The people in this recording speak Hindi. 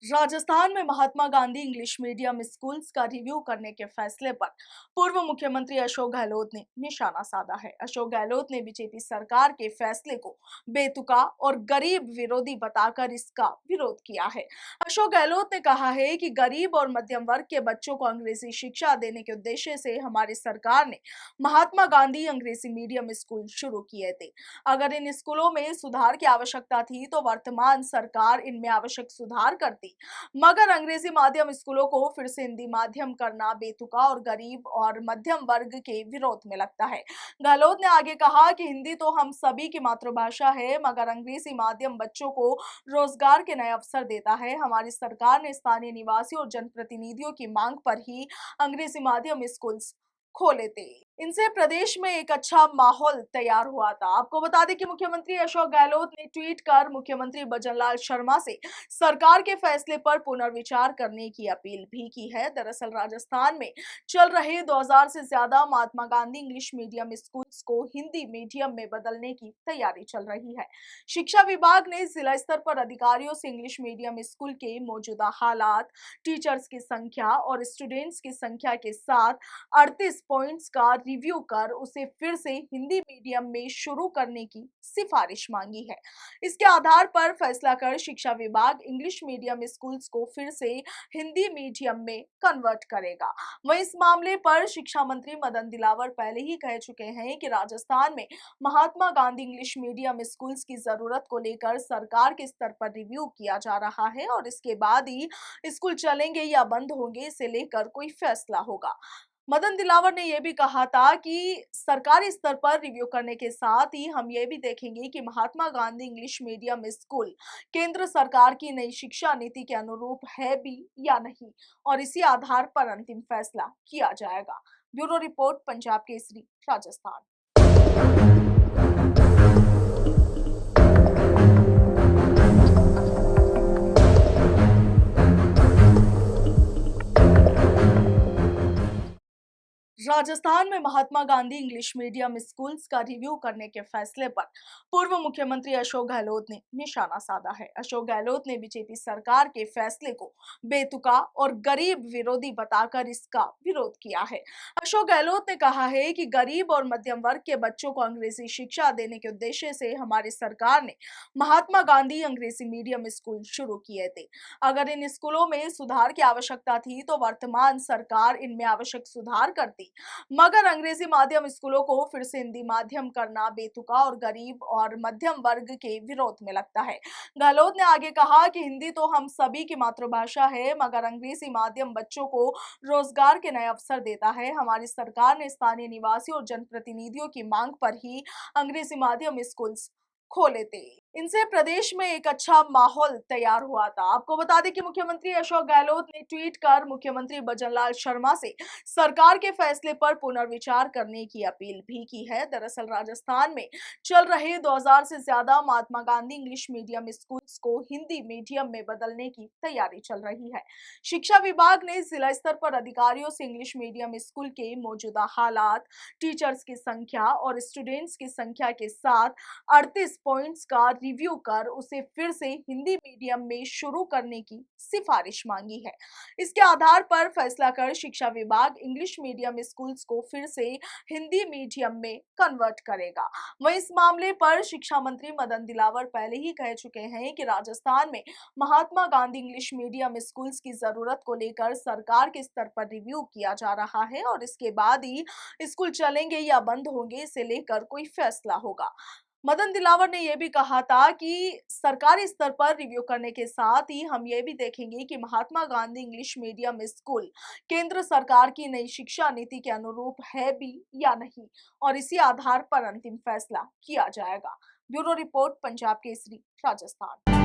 राजस्थान में Mahatma Gandhi English medium schools का रिव्यू करने के फैसले पर पूर्व मुख्यमंत्री अशोक गहलोत ने निशाना साधा है। अशोक गहलोत ने बीजेपी सरकार के फैसले को बेतुका और गरीब विरोधी बताकर इसका विरोध किया है। अशोक गहलोत ने कहा है कि गरीब और मध्यम वर्ग के बच्चों को अंग्रेजी शिक्षा देने के उद्देश्य से हमारी सरकार ने महात्मा गांधी अंग्रेजी मीडियम स्कूल शुरू किए थे। अगर इन स्कूलों में सुधार की आवश्यकता थी तो वर्तमान सरकार इनमें आवश्यक सुधार करती, मगर अंग्रेजी माध्यम स्कूलों को फिर से हिंदी माध्यम करना बेतुका और गरीब और मध्यम वर्ग के विरोध में लगता है। गहलोत ने आगे कहा कि हिंदी तो हम सभी की मातृभाषा है, मगर अंग्रेजी माध्यम बच्चों को रोजगार के नए अवसर देता है। हमारी सरकार ने स्थानीय निवासी और जनप्रतिनिधियों की मांग पर ही अंग्रेजी माध्यम स्कूल खोले थे। इनसे प्रदेश में एक अच्छा माहौल तैयार हुआ था। आपको बता दें कि मुख्यमंत्री अशोक गहलोत ने ट्वीट कर मुख्यमंत्री भजनलाल शर्मा से सरकार के फैसले पर पुनर्विचार करने की अपील भी की है। दरअसल राजस्थान में चल रहे 2000 से ज्यादा महात्मा गांधी इंग्लिश मीडियम स्कूल्स को हिंदी मीडियम में बदलने की तैयारी चल रही है। शिक्षा विभाग ने जिला स्तर पर अधिकारियों से इंग्लिश मीडियम स्कूल के मौजूदा हालात, टीचर्स की संख्या और स्टूडेंट्स की संख्या के साथ 38 पॉइंट्स का रिव्यू कर उसे फिर से हिंदी मीडियम में शुरू करने की सिफारिश मांगी है। इसके आधार पर फैसला कर शिक्षा विभाग इंग्लिश मीडियम स्कूल्स को फिर से हिंदी मीडियम में कन्वर्ट करेगा। वहीं इस मामले पर शिक्षा मंत्री मदन दिलावर पहले ही कह चुके हैं कि राजस्थान में Mahatma Gandhi English medium schools की जरूरत को लेकर सरकार के स्तर पर रिव्यू किया जा रहा है और इसके बाद ही स्कूल चलेंगे या बंद होंगे इसे लेकर कोई फैसला होगा। मदन दिलावर ने यह भी कहा था कि सरकारी स्तर पर रिव्यू करने के साथ ही हम ये भी देखेंगे कि महात्मा गांधी इंग्लिश मीडियम स्कूल केंद्र सरकार की नई शिक्षा नीति के अनुरूप है भी या नहीं, और इसी आधार पर अंतिम फैसला किया जाएगा। Bureau report, Punjab Kesari, Rajasthan. राजस्थान में Mahatma Gandhi English medium schools का रिव्यू करने के फैसले पर पूर्व मुख्यमंत्री अशोक गहलोत ने निशाना साधा है। अशोक गहलोत ने बीजेपी सरकार के फैसले को बेतुका और गरीब विरोधी बताकर इसका विरोध किया है। अशोक गहलोत ने कहा है कि गरीब और मध्यम वर्ग के बच्चों को अंग्रेजी शिक्षा देने के उद्देश्य से हमारी सरकार ने महात्मा गांधी अंग्रेजी मीडियम स्कूल शुरू किए थे। अगर इन स्कूलों में सुधार की आवश्यकता थी तो वर्तमान सरकार इनमें आवश्यक सुधार करती, मगर अंग्रेजी माध्यम स्कूलों को फिर से हिंदी माध्यम करना बेतुका और गरीब और मध्यम वर्ग के विरोध में लगता है। गहलोत ने आगे कहा कि हिंदी तो हम सभी की मातृभाषा है, मगर अंग्रेजी माध्यम बच्चों को रोजगार के नए अवसर देता है। हमारी सरकार ने स्थानीय निवासी और जनप्रतिनिधियों की मांग पर ही अंग्रेजी माध्यम स्कूल खोले थे। इनसे प्रदेश में एक अच्छा माहौल तैयार हुआ था। आपको बता दें कि मुख्यमंत्री अशोक गहलोत ने ट्वीट कर मुख्यमंत्री भजनलाल शर्मा से सरकार के फैसले पर पुनर्विचार करने की अपील भी की है। दरअसल राजस्थान में चल रहे 2000 से ज्यादा महात्मा गांधी इंग्लिश मीडियम स्कूल्स को हिंदी मीडियम में बदलने की तैयारी चल रही है। शिक्षा विभाग ने जिला स्तर पर अधिकारियों से इंग्लिश मीडियम स्कूल के मौजूदा हालात, टीचर्स की संख्या और स्टूडेंट्स की संख्या के साथ 38 पॉइंट्स का रिव्यू कर उसे फिर से हिंदी मीडियम में शुरू करने की सिफारिश मांगी है। इसके आधार पर फैसला कर शिक्षा विभाग इंग्लिश मीडियम स्कूल्स को फिर से हिंदी मीडियम में कन्वर्ट करेगा। वहीं इस मामले पर शिक्षा मंत्री मदन दिलावर पहले ही कह चुके हैं कि राजस्थान में Mahatma Gandhi English medium schools की जरूरत को लेकर सरकार के स्तर पर रिव्यू किया जा रहा है और इसके बाद ही स्कूल चलेंगे या बंद होंगे इसे लेकर कोई फैसला होगा। मदन दिलावर ने यह भी कहा था कि सरकारी स्तर पर रिव्यू करने के साथ ही हम ये भी देखेंगे कि महात्मा गांधी इंग्लिश मीडियम स्कूल केंद्र सरकार की नई शिक्षा नीति के अनुरूप है भी या नहीं, और इसी आधार पर अंतिम फैसला किया जाएगा। Bureau report, Punjab Kesari, Rajasthan.